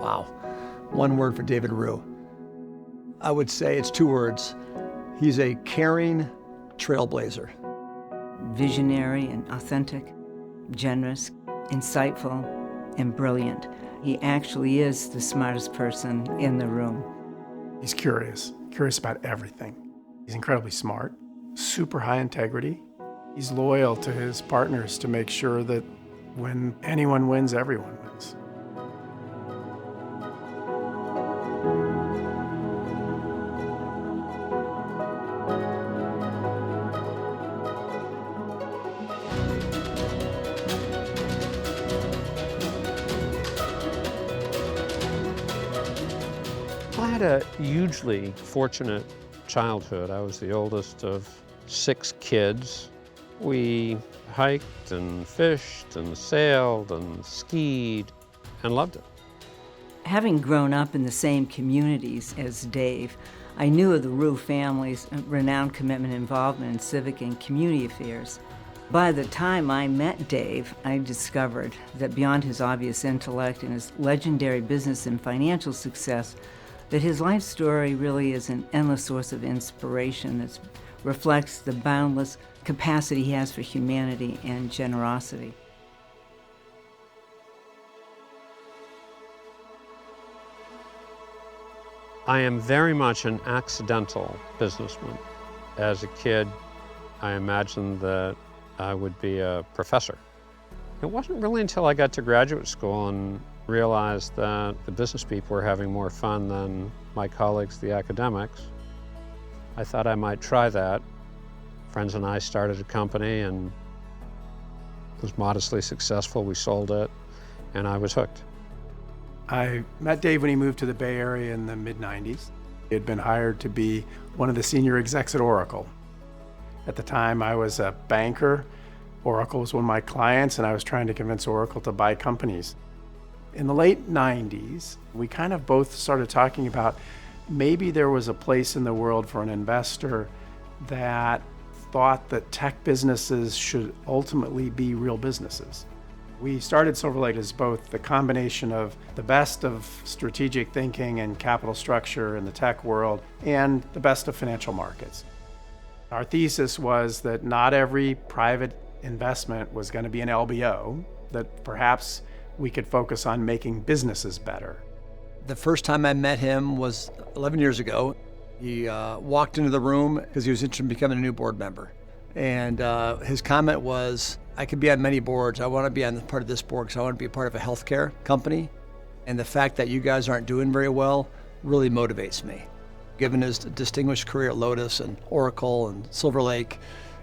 Wow. One word for David Roux. I would say it's two words. He's a caring trailblazer. Visionary and authentic, generous, insightful, and brilliant. He actually is the smartest person in the room. He's curious about everything. He's incredibly smart, super high integrity. He's loyal to his partners to make sure that when anyone wins, everyone wins. I had a hugely fortunate childhood. I was the oldest of 6 kids. We hiked and fished and sailed and skied and loved it. Having grown up in the same communities as Dave, I knew of the Roux family's renowned commitment and involvement in civic and community affairs. By the time I met Dave, I discovered that beyond his obvious intellect and his legendary business and financial success, that his life story really is an endless source of inspiration that reflects the boundless capacity he has for humanity and generosity. I am very much an accidental businessman. As a kid, I imagined that I would be a professor. It wasn't really until I got to graduate school and realized that the business people were having more fun than my colleagues, the academics. I thought I might try that. Friends and I started a company and it was modestly successful. We sold it and I was hooked. I met Dave when he moved to the Bay Area in the mid-90s. He had been hired to be one of the senior execs at Oracle. At the time, I was a banker. Oracle was one of my clients, and I was trying to convince Oracle to buy companies. In the late 90s, we kind of both started talking about maybe there was a place in the world for an investor that thought that tech businesses should ultimately be real businesses. We started Silver Lake as both the combination of the best of strategic thinking and capital structure in the tech world and the best of financial markets. Our thesis was that not every private investment was going to be an LBO, that perhaps we could focus on making businesses better. The first time I met him was 11 years ago. He walked into the room because he was interested in becoming a new board member. And his comment was, I could be on many boards. I want to be on part of this board because I want to be a part of a healthcare company. And the fact that you guys aren't doing very well really motivates me. Given his distinguished career at Lotus and Oracle and Silver Lake,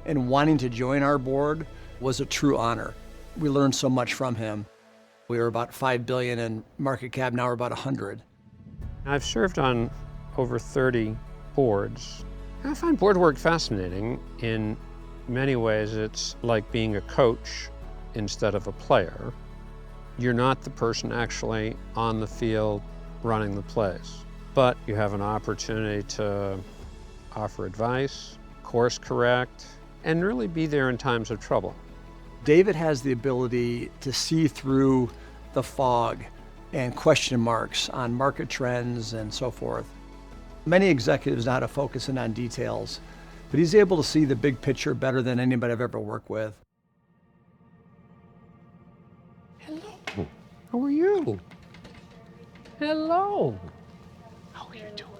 and wanting to join our board was a true honor. We learned so much from him. We were about $5 billion in market cap, now we're about 100. I've served on over 30 boards. I find board work fascinating. In many ways, it's like being a coach instead of a player. You're not the person actually on the field running the plays, but you have an opportunity to offer advice, course correct, and really be there in times of trouble. David has the ability to see through the fog and question marks on market trends and so forth. Many executives know how to focus in on details, but he's able to see the big picture better than anybody I've ever worked with. Hello. How are you? Hello. How are you doing?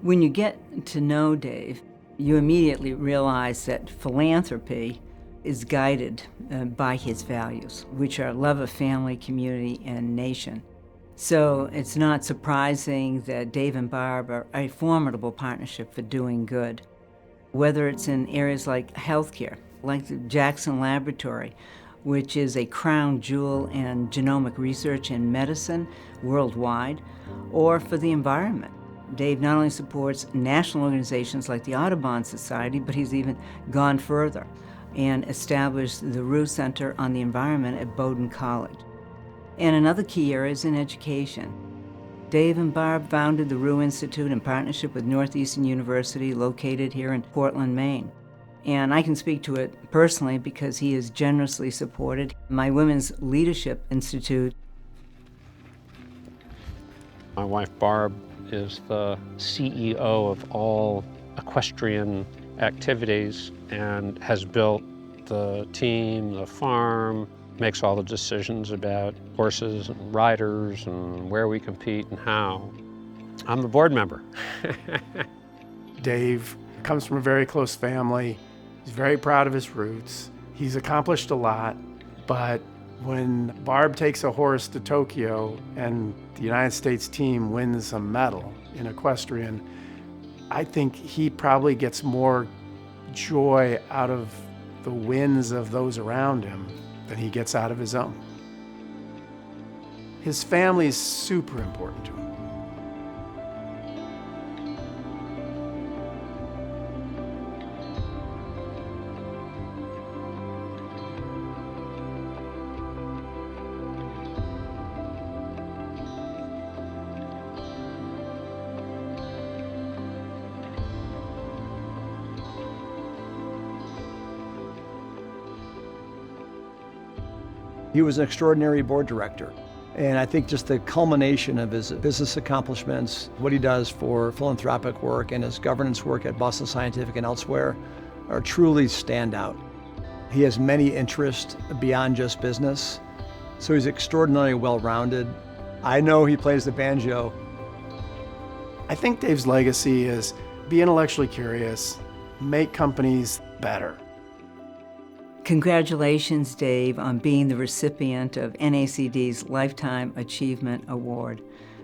When you get to know Dave, you immediately realize that philanthropy is guided by his values, which are love of family, community, and nation. So it's not surprising that Dave and Barb are a formidable partnership for doing good. Whether it's in areas like healthcare, like the Jackson Laboratory, which is a crown jewel in genomic research and medicine worldwide, or for the environment. Dave not only supports national organizations like the Audubon Society, but he's even gone further and established the Roux Center on the Environment at Bowdoin College. And another key area is in education. Dave and Barb founded the Roux Institute in partnership with Northeastern University, located here in Portland, Maine. And I can speak to it personally because he has generously supported my Women's Leadership Institute. My wife Barb is the CEO of all equestrian activities and has built the team, the farm, makes all the decisions about horses and riders and where we compete and how. I'm the board member. Dave comes from a very close family. He's very proud of his roots. He's accomplished a lot, but when Barb takes a horse to Tokyo and the United States team wins a medal in equestrian, I think he probably gets more joy out of the wins of those around him than he gets out of his own. His family is super important to him. He was an extraordinary board director. And I think just the culmination of his business accomplishments, what he does for philanthropic work and his governance work at Boston Scientific and elsewhere are truly standout. He has many interests beyond just business, so he's extraordinarily well-rounded. I know he plays the banjo. I think Dave's legacy is be intellectually curious, make companies better. Congratulations, Dave, on being the recipient of NACD's Lifetime Achievement Award.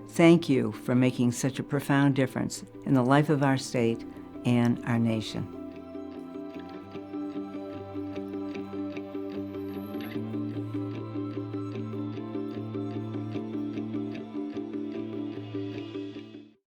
Thank you for making such a profound difference in the life of our state and our nation.